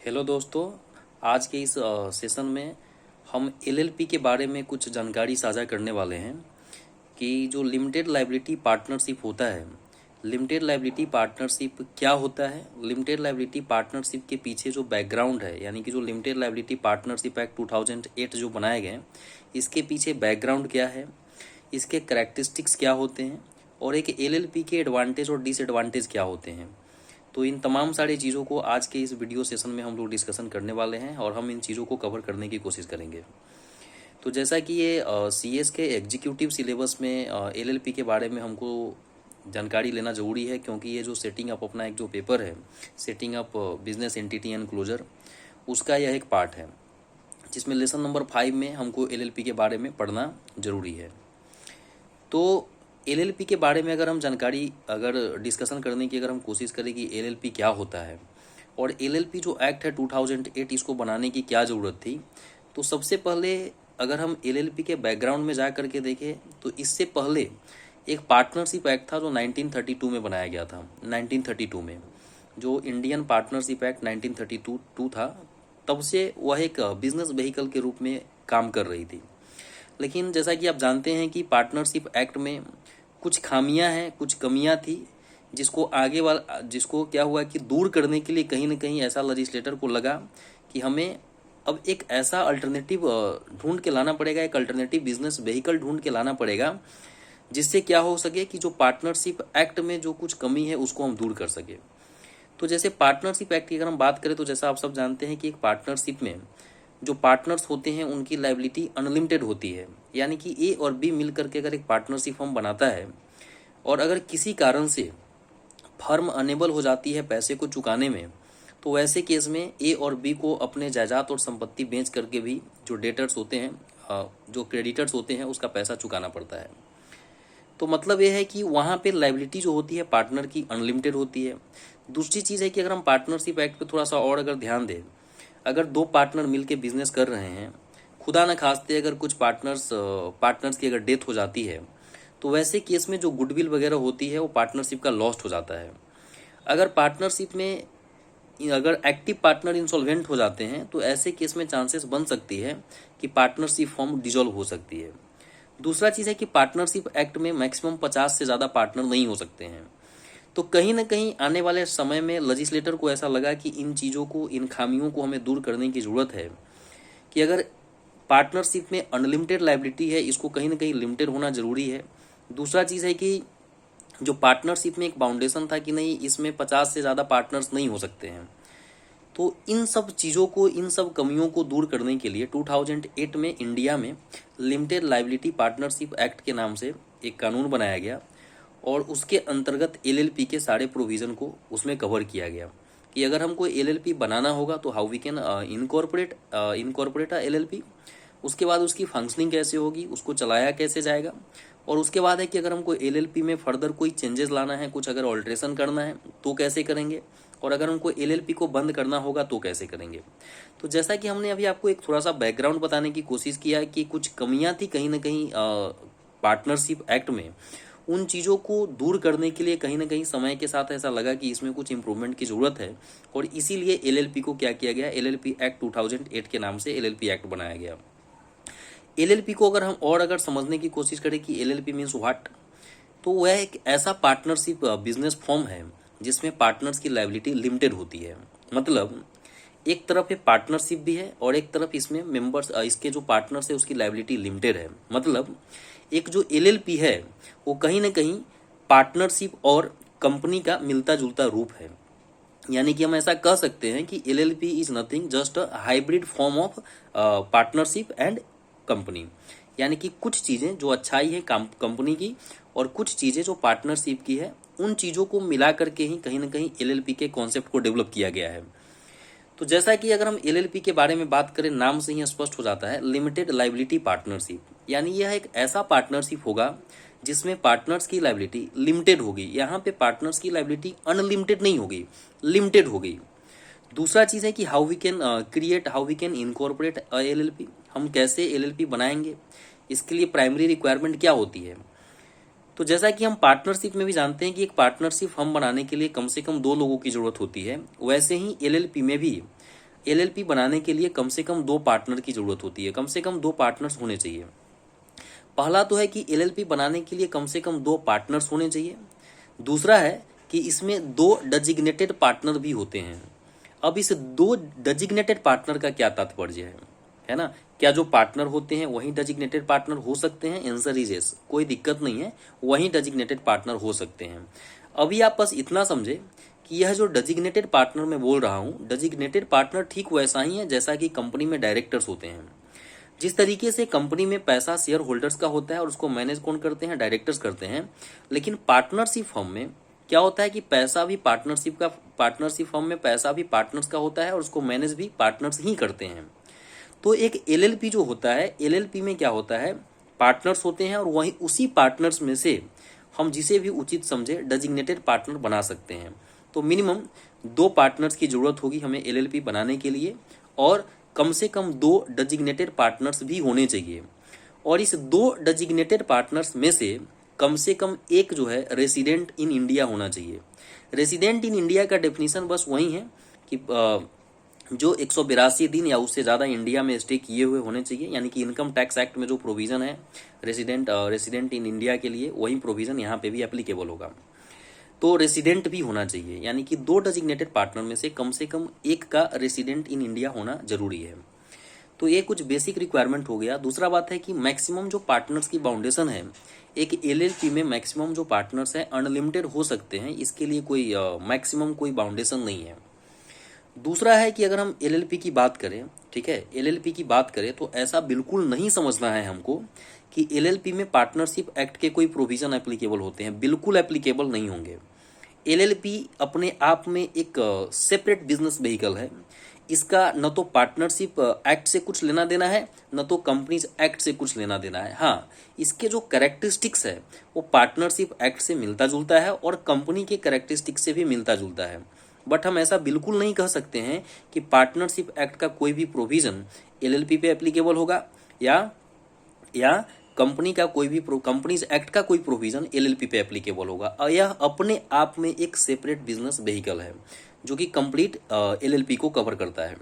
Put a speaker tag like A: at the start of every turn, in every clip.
A: Hello दोस्तों। आज के इस सेशन में हम एलएलपी के बारे में कुछ जानकारी साझा करने वाले हैं कि जो लिमिटेड लायबिलिटी पार्टनरशिप होता है, लिमिटेड लायबिलिटी पार्टनरशिप क्या होता है, लिमिटेड लायबिलिटी पार्टनरशिप के पीछे जो बैकग्राउंड है, यानी कि जो लिमिटेड लायबिलिटी पार्टनरशिप एक्ट 2008 जो बनाए गए, इसके पीछे बैकग्राउंड क्या है, इसके करैक्टरिस्टिक्स क्या होते हैं और एक एलएलपी के एडवांटेज और डिसएडवांटेज क्या होते हैं। तो इन तमाम सारी चीज़ों को आज के इस वीडियो सेशन में हम लोग डिस्कशन करने वाले हैं और हम इन चीज़ों को कवर करने की कोशिश करेंगे। तो जैसा कि ये सीएस के एग्जीक्यूटिव सिलेबस में एलएलपी के बारे में हमको जानकारी लेना ज़रूरी है, क्योंकि ये जो सेटिंग अप अपना एक जो पेपर है, setting up business entity and closure, उसका यह एक पार्ट है जिसमें लेसन नंबर 5 में हमको एलएलपी के बारे में पढ़ना ज़रूरी है। तो एलएलपी के बारे में अगर हम जानकारी डिस्कशन करने की अगर हम कोशिश करें कि एलएलपी क्या होता है और एलएलपी जो एक्ट है 2008 इसको बनाने की क्या ज़रूरत थी, तो सबसे पहले अगर हम एलएलपी के बैकग्राउंड में जा करके देखें तो इससे पहले एक पार्टनरशिप एक्ट था जो 1932 में बनाया गया था। 1932 में जो इंडियन पार्टनरशिप एक्ट 1932 था, तब से वह एक बिजनेस व्हीकल के रूप में काम कर रही थी। लेकिन जैसा कि आप जानते हैं कि पार्टनरशिप एक्ट में कुछ खामियां हैं, कुछ कमियां थी, जिसको क्या हुआ कि दूर करने के लिए कहीं ना कहीं ऐसा लेजिस्लेटर को लगा कि हमें अब एक ऐसा अल्टरनेटिव ढूंढ के लाना पड़ेगा, एक अल्टरनेटिव बिजनेस व्हीकल ढूंढ के लाना पड़ेगा जिससे क्या हो सके कि जो पार्टनरशिप एक्ट में जो कुछ कमी है उसको हम दूर कर सके। तो जैसे पार्टनरशिप एक्ट की अगर हम बात करें तो जैसा आप सब जानते हैं कि एक पार्टनरशिप में जो पार्टनर्स होते हैं उनकी लायबिलिटी अनलिमिटेड होती है, यानी कि ए और बी मिलकर के अगर एक पार्टनरशिप फर्म बनाता है और अगर किसी कारण से फर्म अनेबल हो जाती है पैसे को चुकाने में, तो वैसे केस में ए और बी को अपने जायदाद और संपत्ति बेच करके भी जो डेटर्स होते हैं, जो क्रेडिटर्स होते हैं, उसका पैसा चुकाना पड़ता है। तो मतलब यह है कि वहाँ पे लायबिलिटी जो होती है पार्टनर की अनलिमिटेड होती है। दूसरी चीज़ है कि अगर हम पार्टनरशिप एक्ट पे थोड़ा सा और अगर ध्यान दें, अगर दो पार्टनर मिलके बिजनेस कर रहे हैं, खुदा न खास्ते अगर कुछ पार्टनर्स की अगर डेथ हो जाती है, तो वैसे केस में जो गुडविल वगैरह होती है वो पार्टनरशिप का लॉस्ट हो जाता है। अगर पार्टनरशिप में अगर एक्टिव पार्टनर इंसॉल्वेंट हो जाते हैं तो ऐसे केस में चांसेस बन सकती है कि पार्टनरशिप फॉर्म डिसॉल्व हो सकती है। दूसरा चीज़ है कि पार्टनरशिप एक्ट में मैक्सिमम 50 से ज़्यादा पार्टनर नहीं हो सकते हैं। तो कहीं ना कहीं आने वाले समय में लेजिस्लेटर को ऐसा लगा कि इन चीज़ों को, इन खामियों को हमें दूर करने की ज़रूरत है कि अगर पार्टनरशिप में अनलिमिटेड लायबिलिटी है, इसको कहीं ना कहीं लिमिटेड होना ज़रूरी है। दूसरा चीज़ है कि जो पार्टनरशिप में एक बाउंडेशन था कि नहीं, इसमें 50 से ज़्यादा पार्टनर्स नहीं हो सकते हैं। तो इन सब चीज़ों को, इन सब कमियों को दूर करने के लिए 2008 में इंडिया में लिमिटेड लायबिलिटी पार्टनरशिप एक्ट के नाम से एक कानून बनाया गया और उसके अंतर्गत एलएलपी के सारे प्रोविज़न को उसमें कवर किया गया कि अगर हमको एलएलपी बनाना होगा तो how we can incorporate LLP, उसके बाद उसकी फंक्शनिंग कैसे होगी, उसको चलाया कैसे जाएगा, और उसके बाद है कि अगर हमको एलएलपी में फर्दर कोई चेंजेस लाना है, कुछ अगर ऑल्ट्रेशन करना है तो कैसे करेंगे, और अगर हमको एलएलपी को बंद करना होगा तो कैसे करेंगे। तो जैसा कि हमने अभी आपको एक थोड़ा सा बैकग्राउंड बताने की कोशिश किया है कि कुछ कमियां थी कहीं ना कहीं पार्टनरशिप एक्ट में, उन चीज़ों को दूर करने के लिए कहीं ना कहीं समय के साथ ऐसा लगा कि इसमें कुछ इम्प्रूवमेंट की ज़रूरत है और इसीलिए एलएलपी को क्या किया गया, एलएलपी एक्ट 2008 के नाम से एलएलपी एक्ट बनाया गया। एलएलपी को अगर हम और अगर समझने की कोशिश करें कि एलएलपी मीन्स व्हाट, तो वह एक ऐसा पार्टनरशिप बिजनेस फॉर्म है जिसमें पार्टनर्स की लायबिलिटी लिमिटेड होती है। मतलब एक तरफ ये पार्टनरशिप भी है और एक तरफ इसमें मेंबर्स, इसके जो पार्टनर्स है उसकी लायबिलिटी लिमिटेड है। मतलब एक जो एलएलपी है वो कहीं ना कहीं पार्टनरशिप और कंपनी का मिलता जुलता रूप है। यानी कि हम ऐसा कह सकते हैं कि LLP is nothing just a hybrid form of partnership and company. यानी कि कुछ चीज़ें जो अच्छाई है कंपनी की और कुछ चीज़ें जो पार्टनरशिप की है, उन चीज़ों को मिला करके ही कहीं ना कहीं एलएलपी के कॉन्सेप्ट को डेवलप किया गया है। तो जैसा कि अगर हम एलएलपी के बारे में बात करें, नाम से ही स्पष्ट हो जाता है, लिमिटेड लायबिलिटी पार्टनरशिप, यानी यह एक ऐसा पार्टनरशिप होगा जिसमें पार्टनर्स की लायबिलिटी लिमिटेड होगी। यहाँ पे पार्टनर्स की लायबिलिटी अनलिमिटेड नहीं होगी, लिमिटेड होगी। दूसरा चीज़ है कि how we can incorporate LLP, हम कैसे एलएलपी बनाएंगे, इसके लिए प्राइमरी रिक्वायरमेंट क्या होती है। तो जैसा कि हम पार्टनरशिप में भी जानते हैं कि एक पार्टनरशिप फर्म बनाने के लिए कम से कम 2 लोगों की ज़रूरत होती है, वैसे ही एलएलपी में भी एलएलपी बनाने के लिए कम से कम 2 पार्टनर की जरूरत होती है, कम से कम 2 पार्टनर्स होने चाहिए। पहला तो है कि एलएलपी बनाने के लिए कम से कम 2 पार्टनर्स होने चाहिए। दूसरा है कि इसमें 2 डेजिग्नेटेड पार्टनर भी होते हैं। अब इस 2 डेजिग्नेटेड पार्टनर का क्या तात्पर्य है ना? क्या जो पार्टनर होते हैं वही डेजिग्नेटेड पार्टनर हो सकते हैं? आंसर इज यस, कोई दिक्कत नहीं है, वही डेजिग्नेटेड पार्टनर हो सकते हैं। अभी आप बस इतना समझे कि यह जो डेजिग्नेटेड पार्टनर मैं बोल रहा हूँ, डेजिग्नेटेड पार्टनर ठीक वैसा ही है जैसा कि कंपनी में डायरेक्टर्स होते हैं। जिस तरीके से कंपनी में पैसा शेयर होल्डर्स का होता है और उसको मैनेज कौन करते हैं? डायरेक्टर्स करते हैं। लेकिन पार्टनरशिप फर्म में क्या होता है कि पैसा भी पार्टनरशिप फर्म में पैसा भी पार्टनर्स का होता है और उसको मैनेज भी पार्टनर्स ही करते हैं। तो एक एलएलपी जो होता है, एलएलपी में क्या होता है? पार्टनर्स होते हैं और वही उसी पार्टनर्स में से हम जिसे भी उचित समझे डेजिग्नेटेड पार्टनर बना सकते हैं। तो मिनिमम 2 पार्टनर्स की जरूरत होगी हमें एलएलपी बनाने के लिए, और कम से कम 2 डेजिग्नेटेड पार्टनर्स भी होने चाहिए। और इस 2 डेजिग्नेटेड पार्टनर्स में से कम एक जो है रेसिडेंट इन इंडिया होना चाहिए। रेसिडेंट इन इंडिया का डेफिनेशन बस वही है कि जो 182 दिन या उससे ज़्यादा इंडिया में स्टे किए हुए होने चाहिए, यानी कि इनकम टैक्स एक्ट में जो प्रोविज़न है रेसिडेंट इन इंडिया के लिए, वही प्रोविज़न यहाँ पे भी एप्लीकेबल होगा। तो रेसिडेंट भी होना चाहिए, यानी कि 2 डेजिग्नेटेड पार्टनर में से कम एक का रेसिडेंट इन इंडिया होना जरूरी है। तो ये कुछ बेसिक रिक्वायरमेंट हो गया। दूसरा बात है कि मैक्सिमम जो पार्टनर्स की बाउंडेशन है, एक एलएलपी में मैक्सिमम जो पार्टनर्स हैं अनलिमिटेड हो सकते हैं, इसके लिए कोई मैक्सिमम कोई बाउंडेशन नहीं है। दूसरा है कि अगर हम एलएलपी की बात करें, ठीक है, एलएलपी की बात करें तो ऐसा बिल्कुल नहीं समझना है हमको कि एलएलपी में पार्टनरशिप एक्ट के कोई प्रोविजन एप्लीकेबल होते हैं, बिल्कुल एप्लीकेबल नहीं होंगे। एलएलपी अपने आप में एक सेपरेट बिजनेस व्हीकल है। इसका न तो पार्टनरशिप एक्ट से कुछ लेना देना है, न तो कंपनीज एक्ट से कुछ लेना देना है। हाँ, इसके जो कैरेक्टरिस्टिक्स है वो पार्टनरशिप एक्ट से मिलता जुलता है और कंपनी के कैरेक्टरिस्टिक्स से भी मिलता जुलता है। बट हम ऐसा बिल्कुल नहीं कह सकते हैं कि पार्टनरशिप एक्ट का कोई भी प्रोविजन एलएलपी पे एप्लीकेबल होगा या कंपनीज एक्ट का कोई प्रोविजन एलएलपी पे एप्लीकेबल होगा। यह अपने आप में एक सेपरेट बिजनेस व्हीकल है जो कि कंप्लीट एलएलपी को कवर करता है।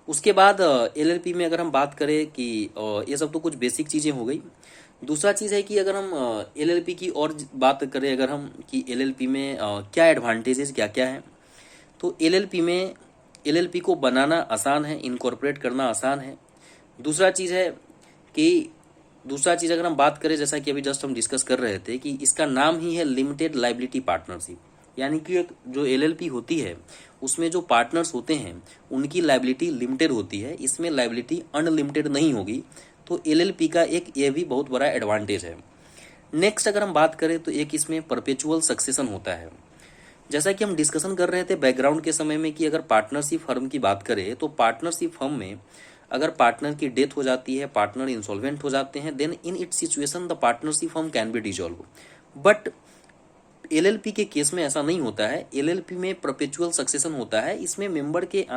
A: उसके बाद एलएलपी में अगर हम बात करें कि ये सब तो कुछ बेसिक चीज़ें हो गई। दूसरा चीज़ है कि अगर हम एलएलपी की और बात करें अगर हम कि एलएलपी में क्या एडवांटेजेस क्या क्या है, तो एलएलपी को बनाना आसान है, इनकॉर्पोरेट करना आसान है। दूसरा चीज़ अगर हम बात करें, जैसा कि अभी जस्ट हम डिस्कस कर रहे थे कि इसका नाम ही है लिमिटेड लायबिलिटी पार्टनरशिप, यानी कि एक जो एलएलपी होती है उसमें जो पार्टनर्स होते हैं उनकी लायबिलिटी लिमिटेड होती है, इसमें लायबिलिटी अनलिमिटेड नहीं होगी। तो एलएलपी का एक ये भी बहुत बड़ा एडवांटेज है। नेक्स्ट अगर हम बात करें तो एक इसमें परपेचुअल सक्सेशन होता है। जैसा कि हम डिस्कशन कर रहे थे बैकग्राउंड के समय में कि अगर पार्टनरशिप फर्म की बात करें तो पार्टनरशिप फर्म में अगर पार्टनर की डेथ हो जाती है, पार्टनर इंसॉल्वेंट हो जाते हैं, then in it situation the partnership firm can be dissolve. But LLP के केस में ऐसा नहीं होता है। एलएलपी में परपेचुअल सक्सेशन होता है। इसमें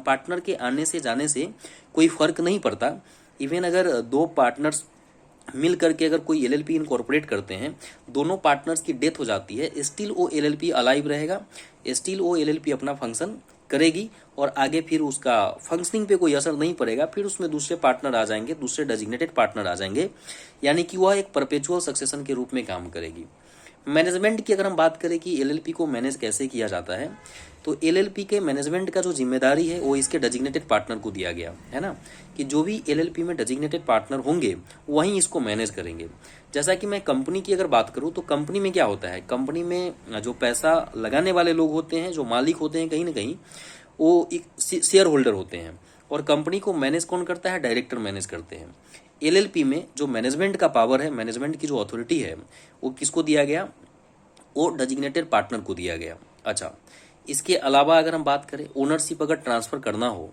A: पार्टनर के आने से जाने से कोई फर्क नहीं पड़ता। इवन अगर 2 पार्टनर्स मिल करके अगर कोई एलएलपी इनकॉर्पोरेट करते हैं, दोनों पार्टनर्स की डेथ हो जाती है, स्टिल वो एलएलपी अलाइव रहेगा, स्टिल वो एलएलपी अपना फंक्शन करेगी और आगे फिर उसका फंक्शनिंग पे कोई असर नहीं पड़ेगा। फिर उसमें दूसरे पार्टनर आ जाएंगे, दूसरे डेजिग्नेटेड पार्टनर आ जाएंगे, यानी कि वह एक परपेचुअल सक्सेशन के रूप में काम करेगी। मैनेजमेंट की अगर हम बात करें कि एलएलपी को मैनेज कैसे किया जाता है, तो एलएलपी के मैनेजमेंट का जो जिम्मेदारी है वो इसके डेजिग्नेटेड पार्टनर को दिया गया है ना, कि जो भी एलएलपी में डेजिग्नेटेड पार्टनर होंगे वहीं इसको मैनेज करेंगे। जैसा कि मैं कंपनी की अगर बात करूं तो कंपनी में क्या होता है, कंपनी में जो पैसा लगाने वाले लोग होते हैं, जो मालिक होते हैं, कहीं ना कहीं वो एक शेयर होल्डर होते हैं और कंपनी को मैनेज कौन करता है? डायरेक्टर मैनेज करते हैं। एलएलपी में जो मैनेजमेंट का पावर है, मैनेजमेंट की जो अथॉरिटी है, वो किसको दिया गया? वो डेजिग्नेटेड पार्टनर को दिया गया। अच्छा, इसके अलावा अगर हम बात करें ओनरशिप अगर ट्रांसफ़र करना हो,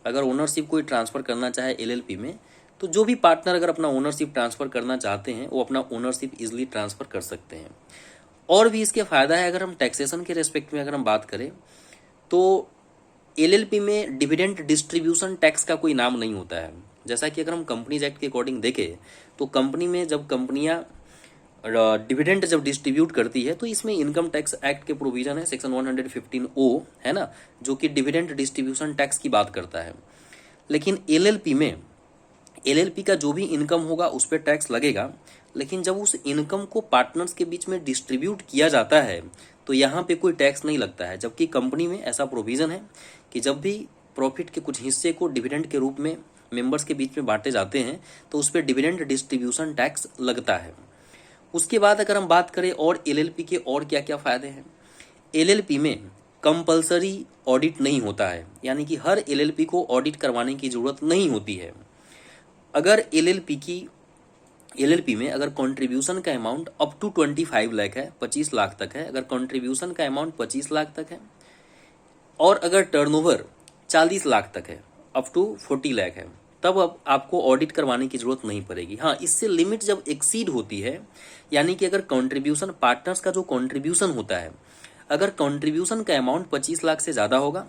A: अगर ओनरशिप कोई ट्रांसफ़र करना चाहे एलएलपी में, तो जो भी पार्टनर अगर अपना ओनरशिप ट्रांसफ़र करना चाहते हैं वो अपना ओनरशिप इजीली ट्रांसफ़र कर सकते हैं। और भी इसके फ़ायदा है। अगर हम टैक्सेशन के रेस्पेक्ट में अगर हम बात करें तो एलएलपी में डिविडेंड डिस्ट्रीब्यूशन टैक्स का कोई नाम नहीं होता है। जैसा कि अगर हम कंपनीज एक्ट के अकॉर्डिंग देखें तो कंपनी में जब कंपनियां डिविडेंड जब डिस्ट्रीब्यूट करती है तो इसमें इनकम टैक्स एक्ट के प्रोविजन है, सेक्शन 115O है ना, जो कि डिविडेंड डिस्ट्रीब्यूशन टैक्स की बात करता है। लेकिन एलएलपी का जो भी इनकम होगा उस पर टैक्स लगेगा, लेकिन जब उस इनकम को पार्टनर्स के बीच में डिस्ट्रीब्यूट किया जाता है तो यहाँ पे कोई टैक्स नहीं लगता है। जबकि कंपनी में ऐसा प्रोविज़न है कि जब भी प्रॉफिट के कुछ हिस्से को डिविडेंड के रूप में मेंबर्स के बीच में बांटे जाते हैं तो उस पर डिविडेंड डिस्ट्रीब्यूशन टैक्स लगता है। उसके बाद अगर हम बात करें और एलएलपी के और क्या क्या फ़ायदे हैं, एलएलपी में कंपलसरी ऑडिट नहीं होता है, यानी कि हर एलएलपी को ऑडिट करवाने की ज़रूरत नहीं होती है। अगर एलएलपी में अगर कंट्रीब्यूशन का अमाउंट अप टू 25 लाख है, 25 लाख तक है, अगर कंट्रीब्यूशन का अमाउंट 25 लाख तक है और अगर टर्नओवर 40 लाख तक है, अप टू 40 लाख है, तब अब आपको ऑडिट करवाने की जरूरत नहीं पड़ेगी। हाँ, इससे लिमिट जब एक्सीड होती है, यानी कि अगर कंट्रीब्यूशन पार्टनर्स का जो कंट्रीब्यूशन होता है, अगर कंट्रीब्यूशन का अमाउंट 25 लाख से ज़्यादा होगा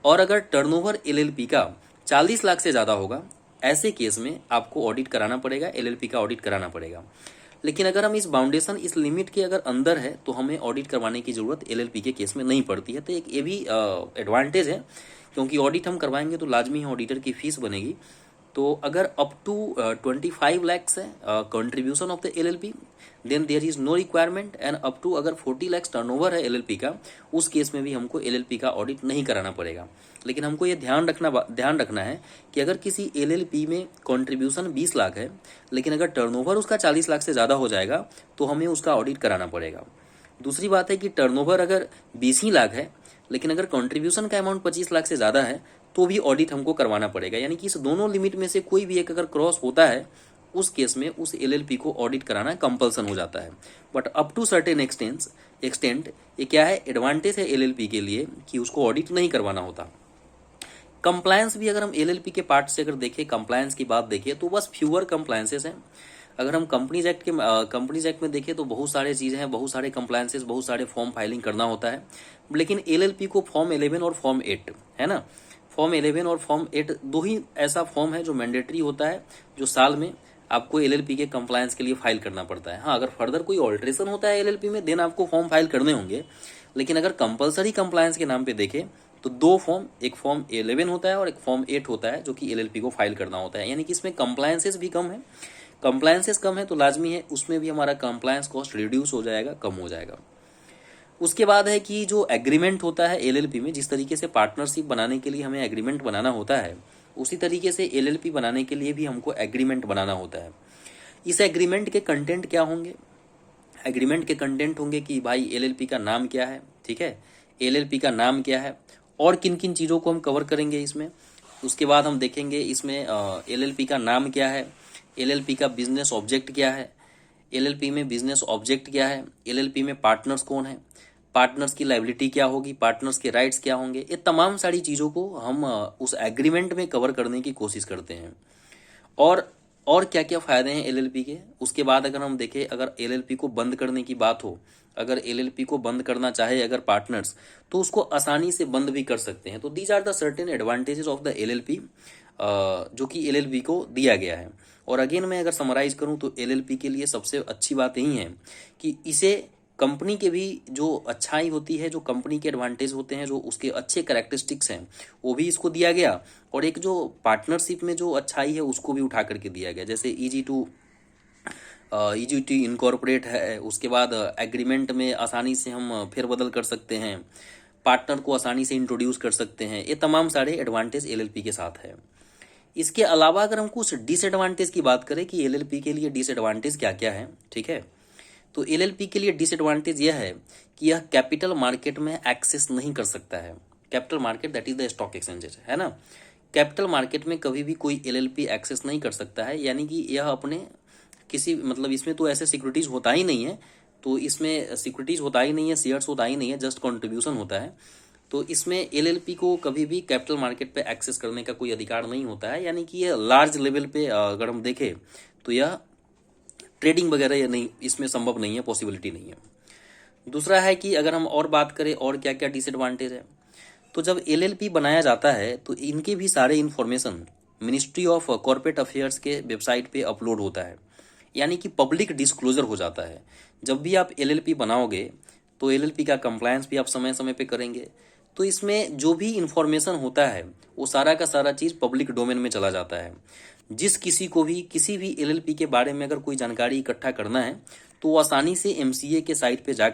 A: और अगर टर्नओवर एलएलपी का 40 लाख से ज़्यादा होगा, ऐसे केस में आपको ऑडिट कराना पड़ेगा, एलएलपी का ऑडिट कराना पड़ेगा। लेकिन अगर हम इस बाउंडेशन, इस लिमिट के अगर अंदर है तो हमें ऑडिट करवाने की ज़रूरत एलएलपी के केस में नहीं पड़ती है। तो एक ये भी एडवांटेज है, क्योंकि ऑडिट हम करवाएंगे तो लाजमी है ऑडिटर की फीस बनेगी। तो अगर अप टू 25 लैक्स है contribution of the LLP, then there is no requirement. And up to अगर 40 लैक्स टर्नओवर है एलएलपी का, उस केस में भी हमको एलएलपी का ऑडिट नहीं कराना पड़ेगा। लेकिन हमको ये ध्यान रखना है कि अगर किसी एलएलपी में कंट्रीब्यूशन 20 लाख है, लेकिन अगर टर्नओवर उसका 40 लाख से ज़्यादा हो जाएगा तो हमें उसका ऑडिट कराना पड़ेगा। दूसरी बात है कि टर्नओवर अगर 20 ही लाख है, लेकिन अगर कंट्रीब्यूशन का अमाउंट 25 लाख से ज़्यादा है तो भी ऑडिट हमको करवाना पड़ेगा। यानी कि इस दोनों लिमिट में से कोई भी एक अगर क्रॉस होता है, उस केस में उस एलएलपी को ऑडिट कराना कंपल्सन हो जाता है। But up to certain extent ये क्या है, एडवांटेज है एलएलपी के लिए कि उसको ऑडिट नहीं करवाना होता। कंप्लायंस भी अगर हम एलएलपी के पार्ट से अगर देखें, कंप्लायंस की बात देखिए तो बस फ्यूअर कंप्लायंसेस हैं। अगर हम कंपनीज एक्ट में देखें तो बहुत सारे चीज़ें हैं, बहुत सारे कंप्लायंसेस, बहुत सारे फॉर्म फाइलिंग करना होता है। लेकिन एलएलपी को फॉर्म 11 और फॉर्म 8 है ना, फॉर्म 11 और फॉर्म 8 दो ही ऐसा फॉर्म है जो मैंडेटरी होता है, जो साल में आपको एलएलपी के कंप्लायंस के लिए फाइल करना पड़ता है। हाँ, अगर फर्दर कोई ऑल्ट्रेशन होता है एलएलपी में देन आपको फॉर्म फाइल करने होंगे। लेकिन अगर कंपलसरी कंप्लायंस के नाम पे देखें तो दो फॉर्म, एक फॉर्म 11 होता है और एक फॉर्म 8 होता है, जो कि एलएलपी को फाइल करना होता है। यानी कि इसमें कंप्लायंसेस भी कम है, कंप्लायंसेस कम है तो लाजमी है उसमें भी हमारा कंप्लायंस कॉस्ट रिड्यूस हो जाएगा, कम हो जाएगा। उसके बाद है कि जो एग्रीमेंट होता है एलएलपी में, जिस तरीके से पार्टनरशिप बनाने के लिए हमें एग्रीमेंट बनाना होता है, उसी तरीके से एलएलपी बनाने के लिए भी हमको एग्रीमेंट बनाना होता है। इस एग्रीमेंट के कंटेंट क्या होंगे, एग्रीमेंट के कंटेंट होंगे कि भाई एलएलपी का नाम क्या है, ठीक है, एलएलपी का नाम क्या है और किन किन चीज़ों को हम कवर करेंगे इसमें। उसके बाद हम देखेंगे इसमें एलएलपी का नाम क्या है, एलएलपी का बिजनेस ऑब्जेक्ट क्या है, एलएलपी में बिजनेस ऑब्जेक्ट क्या है, एलएलपी में पार्टनर्स कौन है, पार्टनर्स की लायबिलिटी क्या होगी, पार्टनर्स के राइट्स क्या होंगे। ये तमाम सारी चीज़ों को हम उस एग्रीमेंट में कवर करने की कोशिश करते हैं। और क्या क्या फ़ायदे हैं एलएलपी के। उसके बाद अगर हम देखें, अगर एलएलपी को बंद करने की बात हो, अगर एलएलपी को बंद करना चाहे अगर पार्टनर्स, तो उसको आसानी से बंद भी कर सकते हैं। तो these are the certain advantages of the LLP जो कि एलएलपी को दिया गया है। और अगेन मैं अगर समराइज करूं तो एलएलपी के लिए सबसे अच्छी बात यही है कि इसे कंपनी के भी जो अच्छाई होती है, जो कंपनी के एडवांटेज होते हैं, जो उसके अच्छे कैरेक्टरिस्टिक्स हैं, वो भी इसको दिया गया। और एक जो पार्टनरशिप में जो अच्छाई है उसको भी उठा करके दिया गया, जैसे इजी टू इनकॉर्पोरेट है। उसके बाद एग्रीमेंट में आसानी से हम फेरबदल कर सकते हैं, पार्टनर को आसानी से इंट्रोड्यूस कर सकते हैं। ये तमाम सारे एडवांटेज एलएलपी के साथ है। इसके अलावा अगर हम कुछ डिसएडवांटेज की बात करें कि एलएलपी के लिए डिसएडवांटेज क्या क्या है, ठीक है, तो एलएलपी के लिए डिसएडवांटेज यह है कि यह कैपिटल मार्केट में एक्सेस नहीं कर सकता है। Capital market that is the stock exchanges, है ना। कैपिटल मार्केट में कभी भी कोई एलएलपी एक्सेस नहीं कर सकता है, यानी कि यह अपने किसी मतलब इसमें तो ऐसे सिक्योरिटीज होता ही नहीं है, तो इसमें सिक्योरिटीज होता ही नहीं है, शेयर्स होता ही नहीं है, जस्ट कॉन्ट्रीब्यूशन होता है। तो इसमें एलएलपी को कभी भी कैपिटल मार्केट पे एक्सेस करने का कोई अधिकार नहीं होता है। यानी कि ये लार्ज लेवल पे अगर हम देखें तो यह ट्रेडिंग वगैरह या नहीं, इसमें संभव नहीं है, पॉसिबिलिटी नहीं है। दूसरा है कि अगर हम और बात करें और क्या क्या डिसएडवांटेज है, तो जब एलएलपी बनाया जाता है तो इनके भी सारे information ministry of corporate affairs के वेबसाइट पे अपलोड होता है, यानी कि पब्लिक डिस्क्लोजर हो जाता है। जब भी आप एलएलपी बनाओगे तो एलएलपी का कंप्लायंस भी आप समय समय पे करेंगे, तो इसमें जो भी इंफॉर्मेशन होता है वो सारा का सारा चीज़ पब्लिक डोमेन में चला जाता है। जिस किसी को भी किसी भी एलएलपी के बारे में अगर कोई जानकारी इकट्ठा करना है तो वो आसानी से एमसीए के साइट पे जा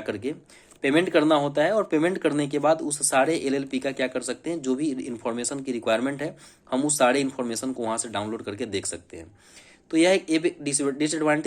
A: करके पेमेंट करना होता है, और पेमेंट करने के बाद उस सारे एलएलपी का क्या कर सकते हैं, जो भी इन्फॉर्मेशन की रिक्वायरमेंट है हम उस सारे इन्फॉर्मेशन को वहाँ से डाउनलोड करके देख सकते हैं। तो यह एक डिसएडवांटेज